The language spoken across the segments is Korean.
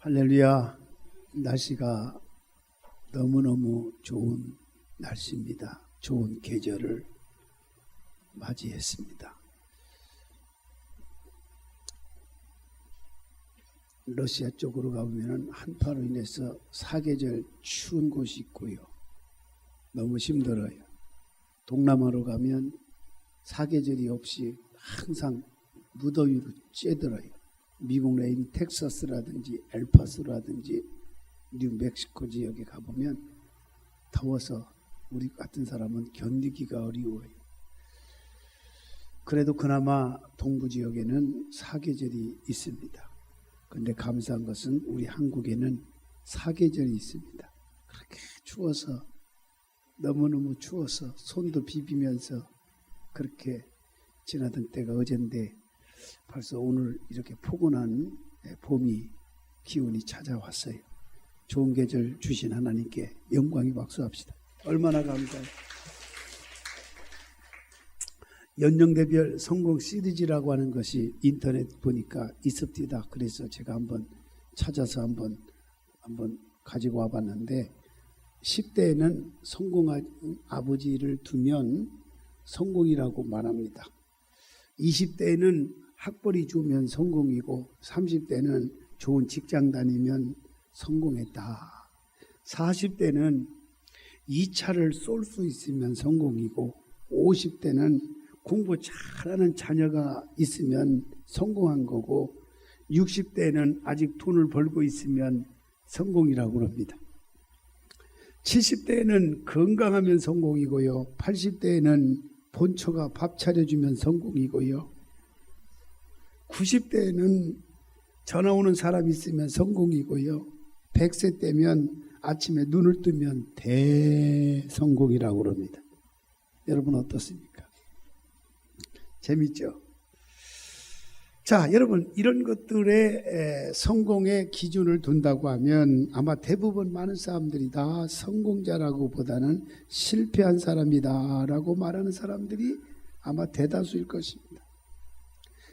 할렐루야. 날씨가 너무너무 좋은 날씨입니다. 좋은 계절을 맞이했습니다. 러시아 쪽으로 가보면 한파로 인해서 사계절 추운 곳이 있고요. 너무 힘들어요. 동남아로 가면 사계절이 없이 항상 무더위로 쬐들어요. 미국 내인 텍사스라든지 엘파소라든지 뉴멕시코 지역에 가보면 더워서 우리 같은 사람은 견디기가 어려워요. 그래도 그나마 동부 지역에는 사계절이 있습니다. 그런데 감사한 것은 우리 한국에는 사계절이 있습니다. 그렇게 추워서 너무너무 추워서 손도 비비면서 그렇게 지나던 때가 어젠데 벌써 오늘 이렇게 포근한 봄이 기운이 찾아왔어요. 좋은 계절 주신 하나님께 영광이 박수합시다. 얼마나 감사해요. 연령대별 성공 시리즈라고 하는 것이 인터넷 보니까 있습니다. 그래서 제가 한번 찾아서 한번 가지고 와봤는데 10대에는 성공한 아버지를 두면 성공이라고 말합니다. 20대에는 학벌이 좋으면 성공이고 30대는 좋은 직장 다니면 성공했다. 40대는 2차를 쏠 수 있으면 성공이고 50대는 공부 잘하는 자녀가 있으면 성공한 거고 60대는 아직 돈을 벌고 있으면 성공이라고 합니다. 70대에는 건강하면 성공이고요. 80대에는 본처가 밥 차려주면 성공이고요. 90대에는 전화 오는 사람이 있으면 성공이고요. 100세 때면 아침에 눈을 뜨면 대성공이라고 합니다. 여러분 어떻습니까? 재밌죠? 자, 여러분 이런 것들의 성공의 기준을 둔다고 하면 아마 대부분 많은 사람들이 다 성공자라고 보다는 실패한 사람이다 라고 말하는 사람들이 아마 대다수일 것입니다.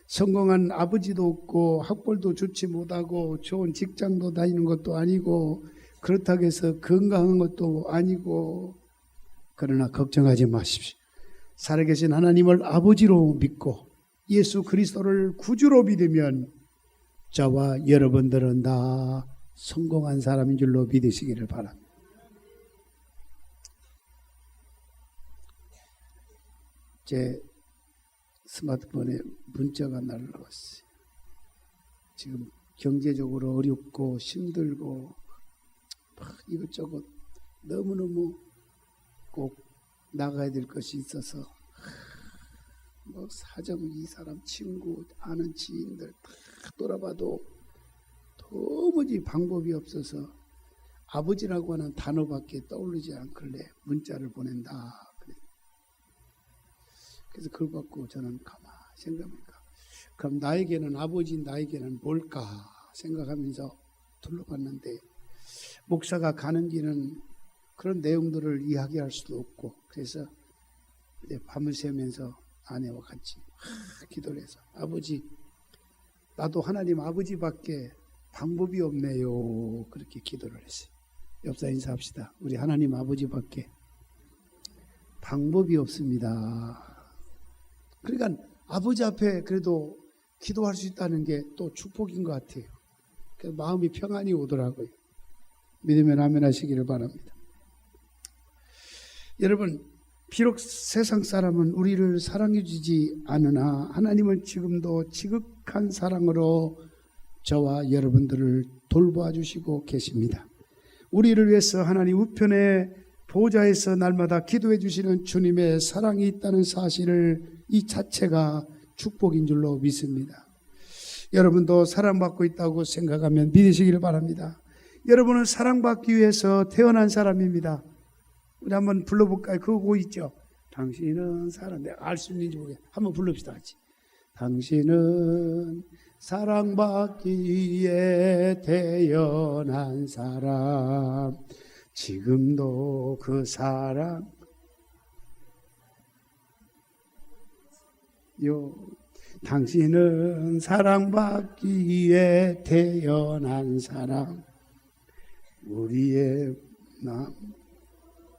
성공한 아버지도 없고 학벌도 좋지 못하고 좋은 직장도 다니는 것도 아니고 그렇다고 해서 건강한 것도 아니고 그러나 걱정하지 마십시오. 살아계신 하나님을 아버지로 믿고 예수 그리스도를 구주로 믿으면 저와 여러분들은 다 성공한 사람인 줄로 믿으시기를 바랍니다. 제 스마트폰에 문자가 날라왔어요. 지금 경제적으로 어렵고 힘들고 이것저것 너무너무 꼭 나가야 될 것이 있어서 뭐 사정 이 사람 친구 아는 지인들 다 돌아봐도 도무지 방법이 없어서 아버지라고 하는 단어밖에 떠오르지 않길래 문자를 보낸다. 그래서 그걸 갖고 저는 가만히 생각해보니까 그럼 나에게는 아버지 나에게는 뭘까 생각하면서 둘러봤는데 목사가 가는 길은 그런 내용들을 이야기할 수도 없고 그래서 밤을 새면서 아내와 같이 기도를 해서 아버지 나도 하나님 아버지밖에 방법이 없네요 그렇게 기도를 했어요. 옆사 인사합시다. 우리 하나님 아버지밖에 방법이 없습니다. 그러니까 아버지 앞에 그래도 기도할 수 있다는 게 또 축복인 것 같아요. 그래서 마음이 평안이 오더라고요. 믿으면 아멘 하시기를 바랍니다. 여러분 비록 세상 사람은 우리를 사랑해 주지 않으나 하나님은 지금도 지극한 사랑으로 저와 여러분들을 돌보아 주시고 계십니다. 우리를 위해서 하나님 우편의 보좌에서 날마다 기도해 주시는 주님의 사랑이 있다는 사실을 이 자체가 축복인 줄로 믿습니다. 여러분도 사랑받고 있다고 생각하면 믿으시기를 바랍니다. 여러분은 사랑받기 위해서 태어난 사람입니다. 우리 한번 불러볼까요? 그거 있죠? 당신은 사랑, 내가 알 수 있는지 모르겠어요. 한번 불러봅시다 같이. 당신은 사랑받기 위해 태어난 사람 지금도 그 사랑 당신은 사랑받기 위해 태어난 사람. 우리의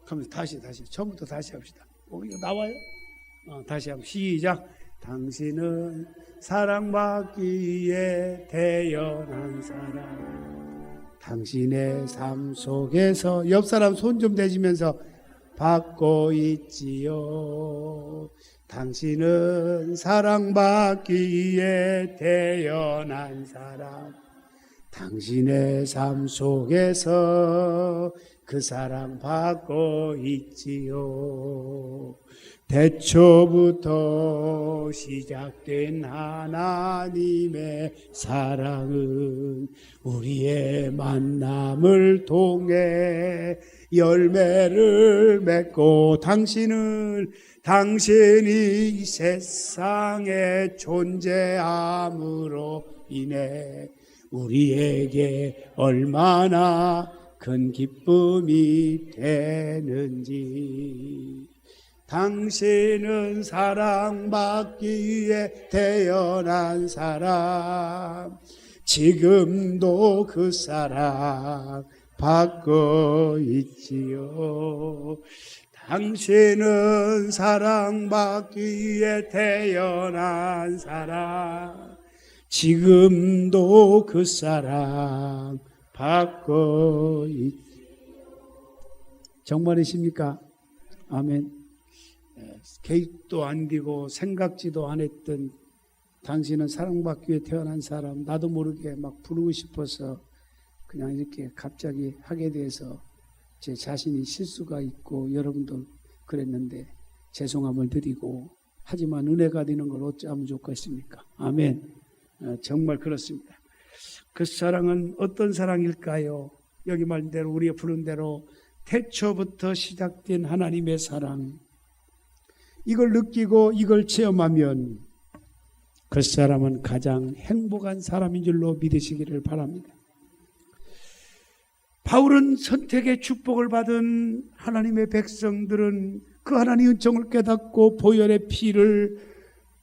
그럼 다시 처음부터 다시 합시다. 이거 나와요? 다시 한번 시작. 당신은 사랑받기 위해 태어난 사람. 당신의 삶 속에서 옆 사람 손 좀 대시면서 받고 있지요. 당신은 사랑받기 위해 태어난 사람. 당신의 삶 속에서 그 사랑 받고 있지요. 태초부터 시작된 하나님의 사랑은 우리의 만남을 통해 열매를 맺고 당신이 이 세상에 존재함으로 인해 우리에게 얼마나 큰 기쁨이 되는지. 당신은 사랑받기 위해 태어난 사람. 지금도 그 사랑 받고 있지요. 당신은 사랑받기 위해 태어난 사람. 지금도 그 사랑 받고 있지요. 정말이십니까? 아멘. 계획도 안 되고 생각지도 안 했던 당신은 사랑받기 위해 태어난 사람. 나도 모르게 막 부르고 싶어서 그냥 이렇게 갑자기 하게 돼서 제 자신이 실수가 있고 여러분도 그랬는데 죄송함을 드리고, 하지만 은혜가 되는 걸 어찌하면 좋겠습니까? 아멘. 정말 그렇습니다. 그 사랑은 어떤 사랑일까요? 여기 말대로 우리의 부른 대로 태초부터 시작된 하나님의 사랑. 이걸 느끼고 이걸 체험하면 그 사람은 가장 행복한 사람인 줄로 믿으시기를 바랍니다. 바울은 선택의 축복을 받은 하나님의 백성들은 그 하나님의 은총을 깨닫고 보혈의 피를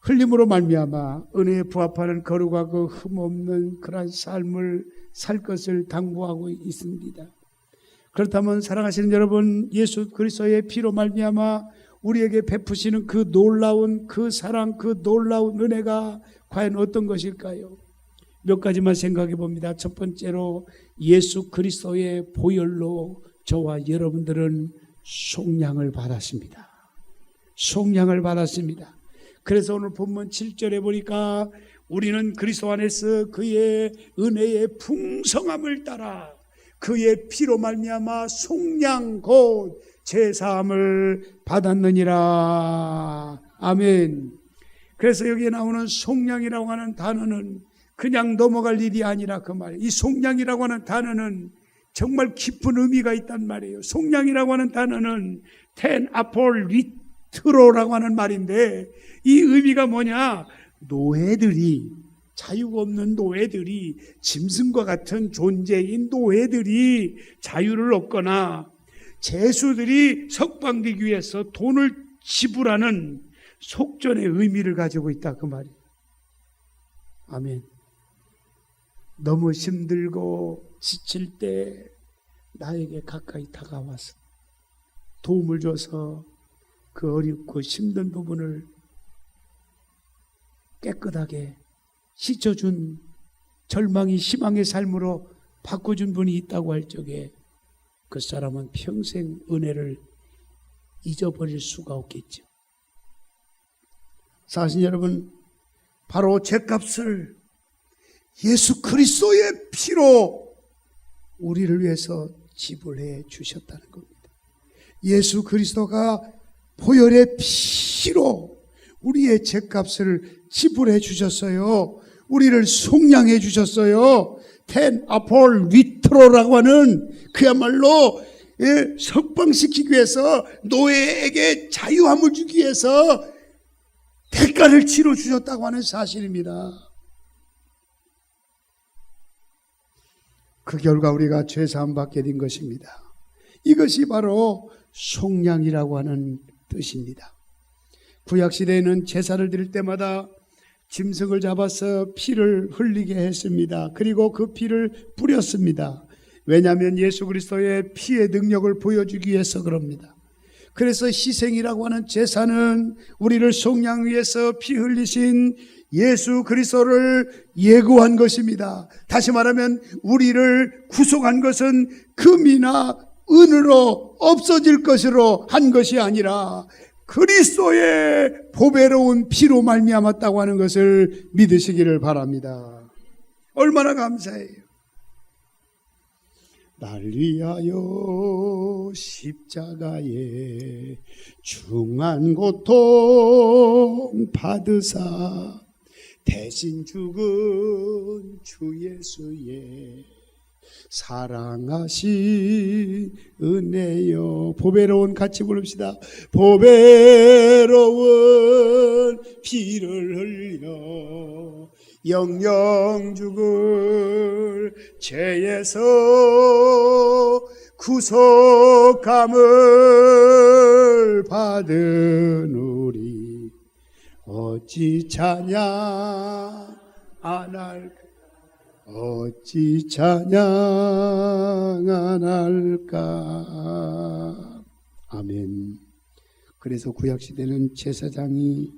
흘림으로 말미암아 은혜에 부합하는 거룩하고 흠없는 그러한 삶을 살 것을 당부하고 있습니다. 그렇다면 사랑하시는 여러분, 예수 그리스도의 피로 말미암아 우리에게 베푸시는 그 놀라운 그 사랑, 그 놀라운 은혜가 과연 어떤 것일까요? 몇 가지만 생각해 봅니다. 첫 번째로 예수 그리스도의 보혈로 저와 여러분들은 속량을 받았습니다. 속량을 받았습니다. 그래서 오늘 본문 7절에 보니까 우리는 그리스도 안에서 그의 은혜의 풍성함을 따라 그의 피로 말미암아 속량 곧 제사함을 받았느니라. 아멘. 그래서 여기에 나오는 속량이라고 하는 단어는 그냥 넘어갈 일이 아니라 그 말이에요. 이 속량이라고 하는 단어는 정말 깊은 의미가 있단 말이에요. 속량이라고 하는 단어는 텐 아폴 리트로라고 하는 말인데, 이 의미가 뭐냐? 노예들이, 자유가 없는 노예들이, 짐승과 같은 존재인 노예들이 자유를 얻거나 죄수들이 석방되기 위해서 돈을 지불하는 속전의 의미를 가지고 있다, 그 말이에요. 아멘. 너무 힘들고 지칠 때 나에게 가까이 다가와서 도움을 줘서 그 어렵고 힘든 부분을 깨끗하게 씻어준, 절망이 희망의 삶으로 바꿔준 분이 있다고 할 적에 그 사람은 평생 은혜를 잊어버릴 수가 없겠죠. 사실 여러분, 바로 죄값을 예수 그리스도의 피로 우리를 위해서 지불해 주셨다는 겁니다. 예수 그리스도가 보혈의 피로 우리의 죄값을 지불해 주셨어요. 우리를 속량해 주셨어요. 텐 아폴 리트로라고 하는 그야말로 석방시키기 위해서, 노예에게 자유함을 주기 위해서 대가를 치러 주셨다고 하는 사실입니다. 그 결과 우리가 죄사함 받게 된 것입니다. 이것이 바로 속량이라고 하는 뜻입니다. 구약시대에는 제사를 드릴 때마다 짐승을 잡아서 피를 흘리게 했습니다. 그리고 그 피를 뿌렸습니다. 왜냐하면 예수 그리스도의 피의 능력을 보여주기 위해서 그럽니다. 그래서 희생이라고 하는 제사는 우리를 속량 위해서 피 흘리신 예수 그리스도를 예고한 것입니다. 다시 말하면 우리를 구속한 것은 금이나 은으로 없어질 것으로 한 것이 아니라 그리스도의 보배로운 피로 말미암았다고 하는 것을 믿으시기를 바랍니다. 얼마나 감사해요. 날 위하여 십자가에 중한 고통 받으사 대신 죽은 주 예수의 사랑하신 은혜여. 보배로운 같이 부릅시다. 보배로운 피를 흘려 영영 죽을 죄에서 구속함을 받은 우리 어찌 찬양 안 할까? 어찌 찬양 안 할까? 아멘. 그래서 구약시대는 제사장이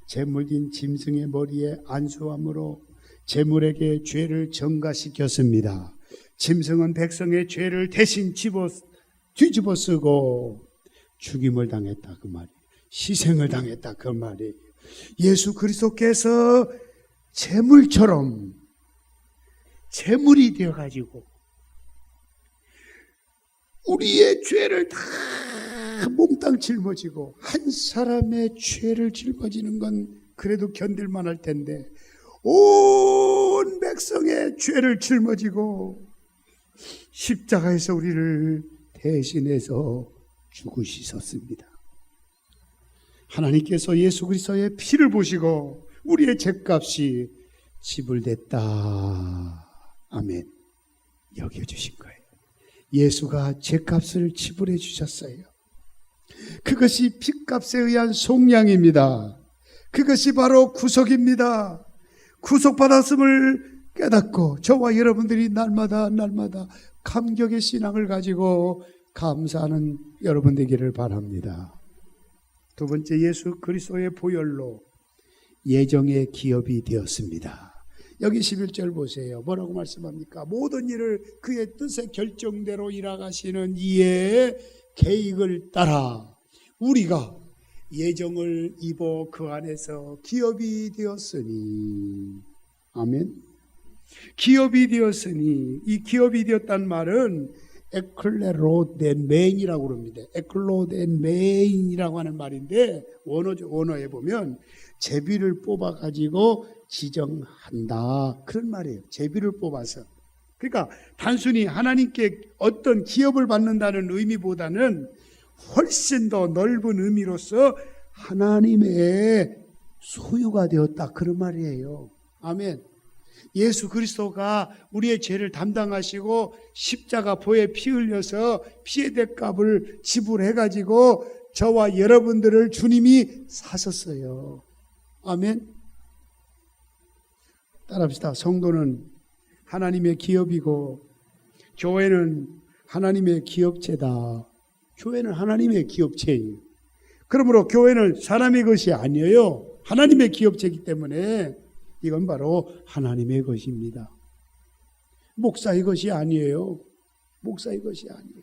제물진 짐승의 머리에 안수함으로 제물에게 죄를 전가시켰습니다. 짐승은 백성의 죄를 대신 뒤집어 쓰고 죽임을 당했다 그 말이에요. 희생을 당했다 그 말이에요. 예수 그리스도께서 제물처럼 제물이 되어가지고 우리의 죄를 다 몽땅 짊어지고, 한 사람의 죄를 짊어지는 건 그래도 견딜만 할 텐데 온 백성의 죄를 짊어지고 십자가에서 우리를 대신해서 죽으시었습니다. 하나님께서 예수 그리스도의 피를 보시고 우리의 죄값이 지불됐다, 아멘, 여겨주신 거예요. 예수가 죄값을 지불해 주셨어요. 그것이 피값에 의한 속량입니다. 그것이 바로 구속입니다. 구속받았음을 깨닫고 저와 여러분들이 날마다 감격의 신앙을 가지고 감사하는 여러분 되기를 바랍니다. 두 번째, 예수 그리스도의 보혈로 예정의 기업이 되었습니다. 여기 11절 보세요. 뭐라고 말씀합니까? 모든 일을 그의 뜻의 결정대로 일하시는 이의 계획을 따라 우리가 예정을 입어 그 안에서 기업이 되었으니, 아멘. 기업이 되었으니, 이 기업이 되었단 말은 에클레로덴메인이라고 그럽니다. 에클로덴메인이라고 하는 말인데 원어에 보면 제비를 뽑아가지고 지정한다, 그런 말이에요. 제비를 뽑아서. 그러니까 단순히 하나님께 어떤 기업을 받는다는 의미보다는 훨씬 더 넓은 의미로서 하나님의 소유가 되었다, 그런 말이에요. 아멘. 예수 그리스도가 우리의 죄를 담당하시고 십자가 보에 피 흘려서 피의 대값을 지불해가지고 저와 여러분들을 주님이 사셨어요. 아멘. 따라합시다. 성도는 하나님의 기업이고 교회는 하나님의 기업체다. 교회는 하나님의 기업체예요. 그러므로 교회는 사람의 것이 아니에요. 하나님의 기업체이기 때문에 이건 바로 하나님의 것입니다. 목사의 것이 아니에요. 목사의 것이 아니에요.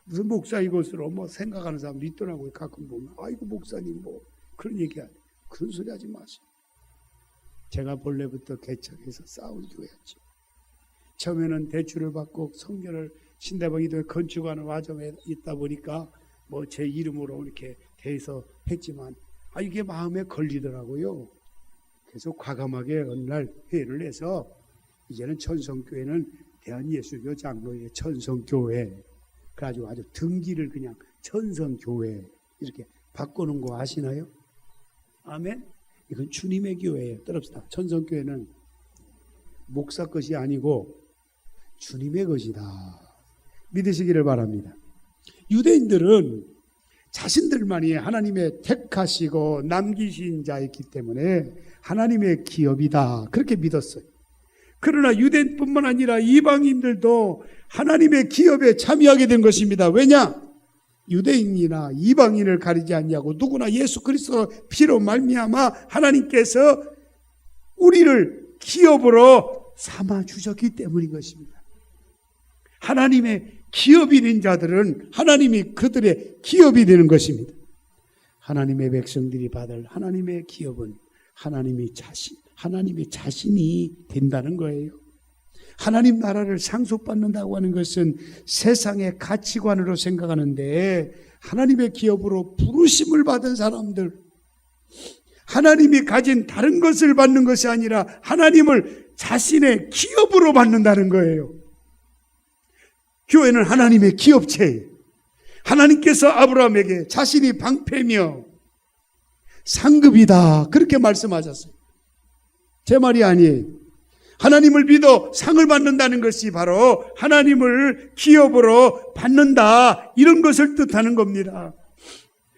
무슨 목사의 것으로 뭐 생각하는 사람도 있더라고요. 가끔 보면 아이고 목사님 뭐 그런 얘기하네. 그런 소리 하지 마세요. 제가 본래부터 개척해서 싸운 교회였죠. 처음에는 대출을 받고 성전을 신대방위도에 건축하는 과정에 있다 보니까 뭐 제 이름으로 이렇게 대해서 했지만 이게 마음에 걸리더라고요. 그래서 과감하게 어느 날 회의를 해서 이제는 천성교회는 대한예수교 장로의 천성교회, 그래가지고 아주 등기를 그냥 천성교회 이렇게 바꾸는 거 아시나요? 아멘. 이건 주님의 교회예요. 들읍시다. 천성교회는 목사 것이 아니고 주님의 것이다, 믿으시기를 바랍니다. 유대인들은 자신들만이 하나님의 택하시고 남기신 자였기 때문에 하나님의 기업이다, 그렇게 믿었어요. 그러나 유대인뿐만 아니라 이방인들도 하나님의 기업에 참여하게 된 것입니다. 왜냐? 유대인이나 이방인을 가리지 않냐고, 누구나 예수 그리스도 피로 말미암아 하나님께서 우리를 기업으로 삼아 주셨기 때문인 것입니다. 하나님의 기업이 된 자들은 하나님이 그들의 기업이 되는 것입니다. 하나님의 백성들이 받을 하나님의 기업은 하나님의 자신이 된다는 거예요. 하나님 나라를 상속받는다고 하는 것은 세상의 가치관으로 생각하는데, 하나님의 기업으로 부르심을 받은 사람들, 하나님이 가진 다른 것을 받는 것이 아니라 하나님을 자신의 기업으로 받는다는 거예요. 교회는 하나님의 기업체예요. 하나님께서 아브라함에게 자신이 방패며 상급이다, 그렇게 말씀하셨어요. 제 말이 아니에요. 하나님을 믿어 상을 받는다는 것이 바로 하나님을 기업으로 받는다, 이런 것을 뜻하는 겁니다.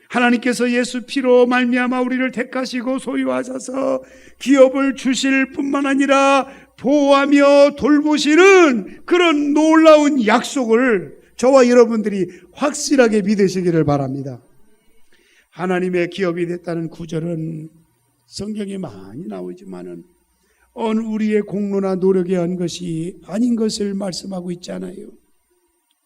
하나님께서 예수 피로 말미암아 우리를 택하시고 소유하셔서 기업을 주실 뿐만 아니라 보호하며 돌보시는 그런 놀라운 약속을 저와 여러분들이 확실하게 믿으시기를 바랍니다. 하나님의 기업이 됐다는 구절은 성경에 많이 나오지만은 어느 우리의 공로나 노력에 한 것이 아닌 것을 말씀하고 있잖아요.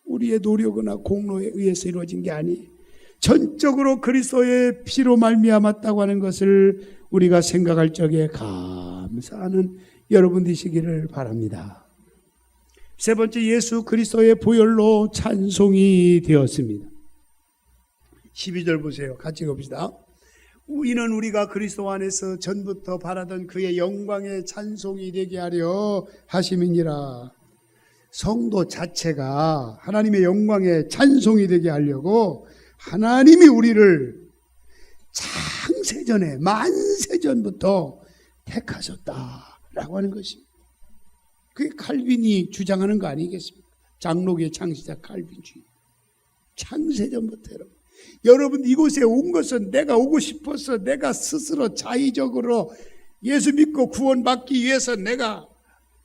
우리의 노력이나 공로에 의해서 이루어진 게 아니에요. 전적으로 그리스도의 피로 말미암았다고 하는 것을 우리가 생각할 적에 감사하는 여러분 되시기를 바랍니다. 세 번째, 예수 그리스도의 보혈로 찬송이 되었습니다. 12절 보세요. 같이 봅시다. 이는 우리가 그리스도 안에서 전부터 바라던 그의 영광의 찬송이 되게 하려 하심이니라. 성도 자체가 하나님의 영광의 찬송이 되게 하려고 하나님이 우리를 창세전에 만세전부터 택하셨다라고 하는 것입니다. 그게 칼빈이 주장하는 거 아니겠습니까? 장로교의 창시자 칼빈주의. 창세전부터 여러분 이곳에 온 것은 내가 오고 싶어서, 내가 스스로 자의적으로 예수 믿고 구원받기 위해서 내가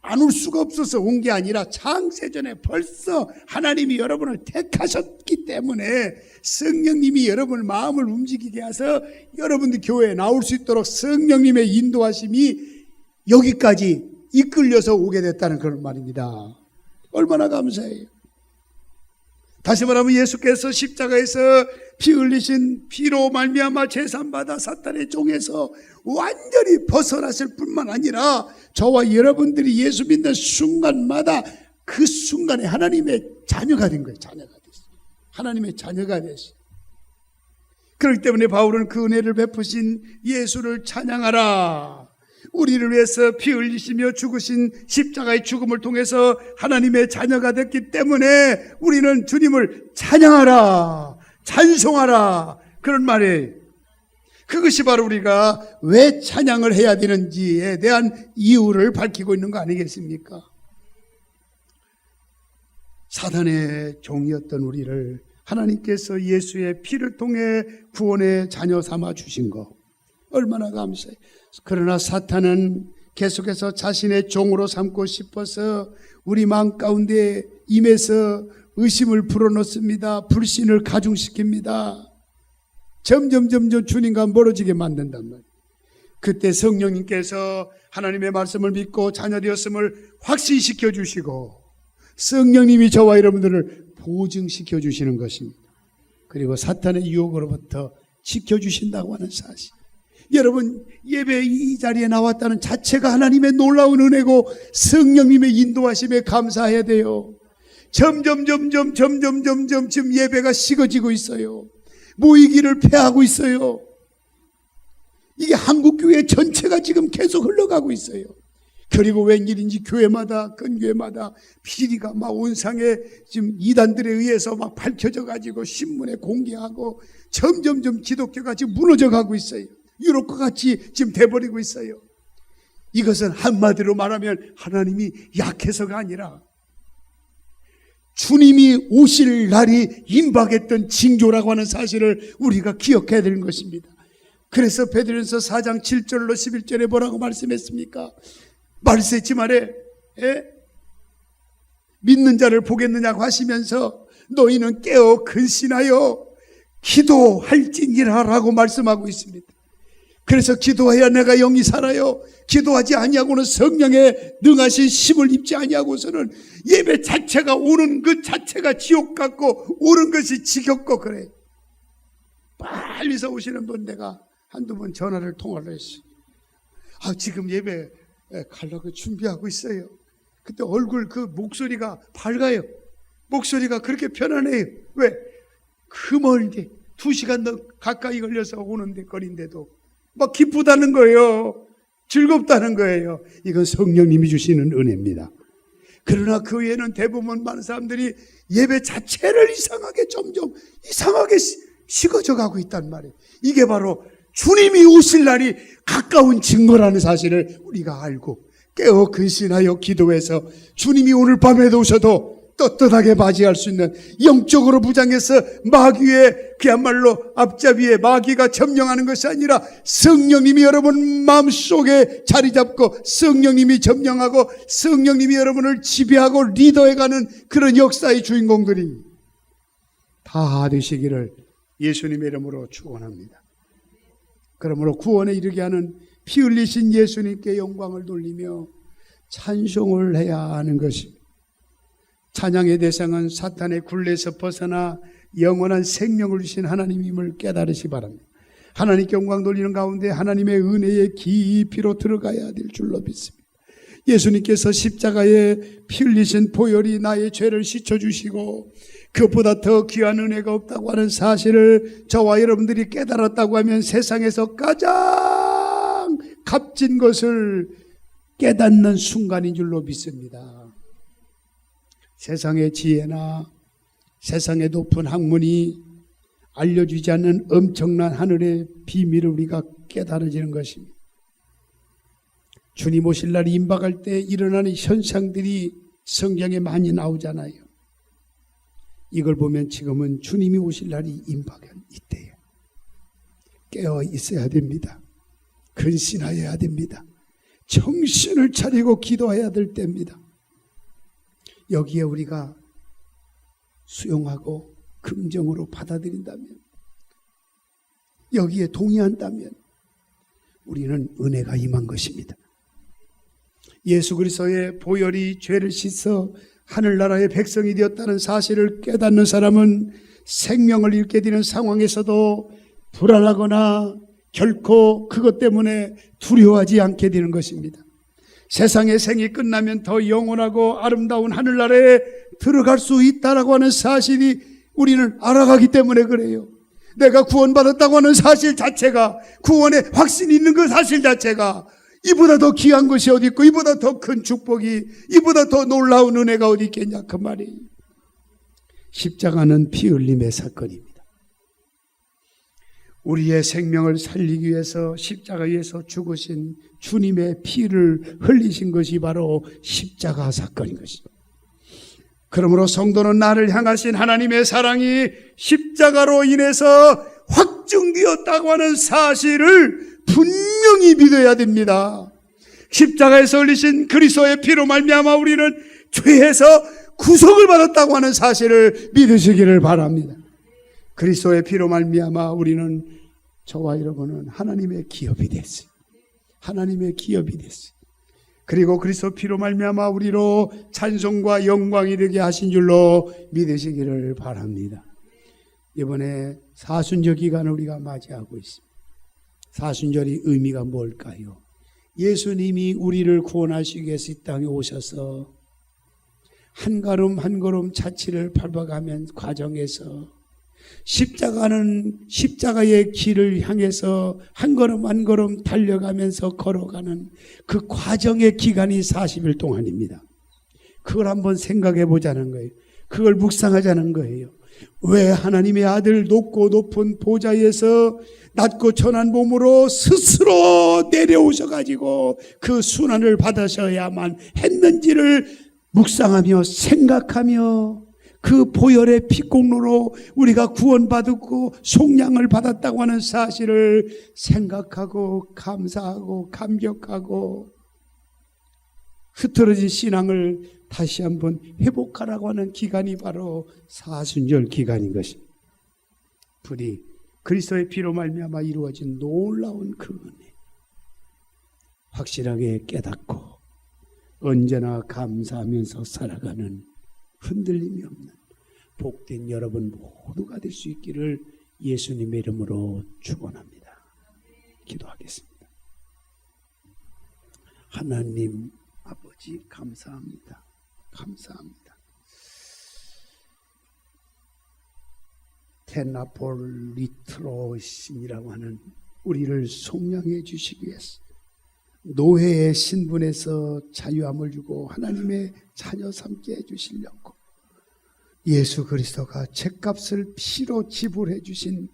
안 올 수가 없어서 온 게 아니라 창세전에 벌써 하나님이 여러분을 택하셨기 때문에 성령님이 여러분의 마음을 움직이게 해서 여러분들 교회에 나올 수 있도록 성령님의 인도하심이 여기까지 이끌려서 오게 됐다는 그런 말입니다. 얼마나 감사해요. 다시 말하면 예수께서 십자가에서 피 흘리신 피로 말미암아 제산받아 사탄의 종에서 완전히 벗어났을 뿐만 아니라 저와 여러분들이 예수 믿는 순간마다 그 순간에 하나님의 자녀가 된 거예요. 자녀가 됐어요. 하나님의 자녀가 됐어요. 그렇기 때문에 바울은 그 은혜를 베푸신 예수를 찬양하라. 우리를 위해서 피 흘리시며 죽으신 십자가의 죽음을 통해서 하나님의 자녀가 됐기 때문에 우리는 주님을 찬양하라, 찬송하라, 그런 말이에요. 그것이 바로 우리가 왜 찬양을 해야 되는지에 대한 이유를 밝히고 있는 거 아니겠습니까? 사단의 종이었던 우리를 하나님께서 예수의 피를 통해 구원의 자녀 삼아 주신 거 얼마나 감사해요. 그러나 사탄은 계속해서 자신의 종으로 삼고 싶어서 우리 마음 가운데 임해서 의심을 불어넣습니다. 불신을 가중시킵니다. 점점 주님과 멀어지게 만든단 말이에요. 그때 성령님께서 하나님의 말씀을 믿고 자녀되었음을 확신시켜 주시고 성령님이 저와 여러분들을 보증시켜 주시는 것입니다. 그리고 사탄의 유혹으로부터 지켜주신다고 하는 사실. 여러분 예배 이 자리에 나왔다는 자체가 하나님의 놀라운 은혜고 성령님의 인도하심에 감사해야 돼요. 점점 지금 예배가 식어지고 있어요. 모이기를 패하고 있어요. 이게 한국교회 전체가 지금 계속 흘러가고 있어요. 그리고 웬일인지 교회마다 근교회마다 비리가 막 온상에 지금 이단들에 의해서 막 밝혀져 가지고 신문에 공개하고 점점 기독교가 지금 무너져 가고 있어요. 유럽과 같이 지금 돼버리고 있어요. 이것은 한마디로 말하면 하나님이 약해서가 아니라 주님이 오실 날이 임박했던 징조라고 하는 사실을 우리가 기억해야 되는 것입니다. 그래서 베드로전서 4장 7절로 11절에 뭐라고 말씀했습니까? 말씀했지 말에 믿는 자를 보겠느냐고 하시면서 너희는 깨어 근신하여 기도할지니라 라고 말씀하고 있습니다. 그래서 기도해야 내가 영이 살아요. 기도하지 아니하고는 성령에 능하신 힘을 입지 아니하고서는 예배 자체가 오는 그 자체가 지옥 같고 오는 것이 지겹고 그래. 빨리서 오시는 분 내가 한두 번 전화를 통화를 했어요. 지금 예배 가려고 준비하고 있어요. 그때 얼굴 그 목소리가 밝아요. 목소리가 그렇게 편안해요. 왜? 그 멀게 2시간 더 가까이 걸려서 오는데 거리인데도 막 기쁘다는 거예요. 즐겁다는 거예요. 이건 성령님이 주시는 은혜입니다. 그러나 그 외에는 대부분 많은 사람들이 예배 자체를 점점 이상하게 식어져 가고 있단 말이에요. 이게 바로 주님이 오실 날이 가까운 증거라는 사실을 우리가 알고 깨어 근신하여 기도해서 주님이 오늘 밤에도 오셔도 떳떳하게 맞이할 수 있는 영적으로 무장해서 마귀의 그야말로 앞잡이에 마귀가 점령하는 것이 아니라 성령님이 여러분 마음속에 자리 잡고 성령님이 점령하고 성령님이 여러분을 지배하고 리더해가는 그런 역사의 주인공들이 다 되시기를 예수님의 이름으로 축원합니다. 그러므로 구원에 이르게 하는 피 흘리신 예수님께 영광을 돌리며 찬송을 해야 하는 것입니다. 찬양의 대상은 사탄의 굴레에서 벗어나 영원한 생명을 주신 하나님임을 깨달으시 바랍니다. 하나님께 영광 돌리는 가운데 하나님의 은혜의 깊이로 들어가야 될 줄로 믿습니다. 예수님께서 십자가에 피 흘리신 보혈이 나의 죄를 씻어주시고 그것보다 더 귀한 은혜가 없다고 하는 사실을 저와 여러분들이 깨달았다고 하면 세상에서 가장 값진 것을 깨닫는 순간인 줄로 믿습니다. 세상의 지혜나 세상의 높은 학문이 알려주지 않는 엄청난 하늘의 비밀을 우리가 깨달아지는 것입니다. 주님 오실 날이 임박할 때 일어나는 현상들이 성경에 많이 나오잖아요. 이걸 보면 지금은 주님이 오실 날이 임박한 이때예요. 깨어 있어야 됩니다. 근신하여야 됩니다. 정신을 차리고 기도해야 될 때입니다. 여기에 우리가 수용하고 긍정으로 받아들인다면, 여기에 동의한다면 우리는 은혜가 임한 것입니다. 예수 그리스도의 보혈이 죄를 씻어 하늘나라의 백성이 되었다는 사실을 깨닫는 사람은 생명을 잃게 되는 상황에서도 불안하거나 결코 그것 때문에 두려워하지 않게 되는 것입니다. 세상의 생이 끝나면 더 영원하고 아름다운 하늘나라에 들어갈 수 있다라고 하는 사실이 우리는 알아가기 때문에 그래요. 내가 구원받았다고 하는 사실 자체가, 구원의 확신이 있는 그 사실 자체가 이보다 더 귀한 것이 어디 있고 이보다 더 큰 축복이, 이보다 더 놀라운 은혜가 어디 있겠냐 그 말이에요. 십자가는 피 흘림의 사건입니다. 우리의 생명을 살리기 위해서 십자가에서 죽으신 주님의 피를 흘리신 것이 바로 십자가 사건인 것입니다. 그러므로 성도는 나를 향하신 하나님의 사랑이 십자가로 인해서 확증되었다고 하는 사실을 분명히 믿어야 됩니다. 십자가에서 흘리신 그리스도의 피로 말미암아 우리는 죄에서 구속을 받았다고 하는 사실을 믿으시기를 바랍니다. 그리스도의 피로 말미암아 우리는, 저와 여러분은 하나님의 기업이 됐어요. 하나님의 기업이 됐어요. 그리고 그리스도 피로 말미암아 우리로 찬송과 영광이 되게 하신 줄로 믿으시기를 바랍니다. 이번에 사순절 기간을 우리가 맞이하고 있습니다. 사순절이 의미가 뭘까요? 예수님이 우리를 구원하시기 위해서 이 땅에 오셔서 한 걸음 한 걸음 자취를 밟아가면 과정에서 십자가의 길을 향해서 한 걸음 한 걸음 달려가면서 걸어가는 그 과정의 기간이 40일 동안입니다. 그걸 한번 생각해 보자는 거예요. 그걸 묵상하자는 거예요. 왜 하나님의 아들 높고 높은 보좌에서 낮고 천한 몸으로 스스로 내려오셔가지고 그 순환을 받으셔야만 했는지를 묵상하며 생각하며 그 보혈의 피공로로 우리가 구원받았고 속량을 받았다고 하는 사실을 생각하고 감사하고 감격하고 흐트러진 신앙을 다시 한번 회복하라고 하는 기간이 바로 사순절 기간인 것입니다. 부디 그리스도의 피로 말미암아 이루어진 놀라운 그 은혜 확실하게 깨닫고 언제나 감사하면서 살아가는 흔들림이 없는 복된 여러분 모두가 될 수 있기를 예수님의 이름으로 축원합니다. 기도하겠습니다. 하나님 아버지 감사합니다. 감사합니다. 테나폴 리트로신이라고 하는 우리를 속량해 주시기 위해서 노예의 신분에서 자유함을 주고 하나님의 자녀 삼게 해주시려고 예수 그리스도가 죄값을 피로 지불해 주신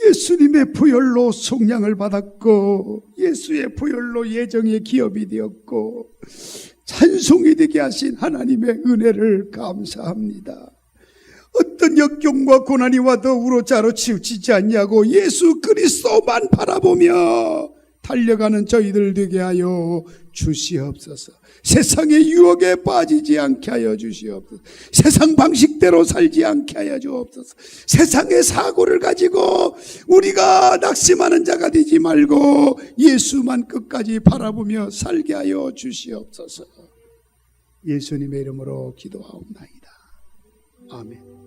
예수님의 보혈로 속량을 받았고 예수의 보혈로 예정의 기업이 되었고 찬송이 되게 하신 하나님의 은혜를 감사합니다. 어떤 역경과 고난이 와도 우로차로 치우치지 않냐고 예수 그리스도만 바라보며 달려가는 저희들 되게 하여 주시옵소서. 세상의 유혹에 빠지지 않게 하여 주시옵소서. 세상 방식대로 살지 않게 하여 주옵소서. 세상의 사고를 가지고 우리가 낙심하는 자가 되지 말고 예수만 끝까지 바라보며 살게 하여 주시옵소서. 예수님의 이름으로 기도하옵나이다. 아멘.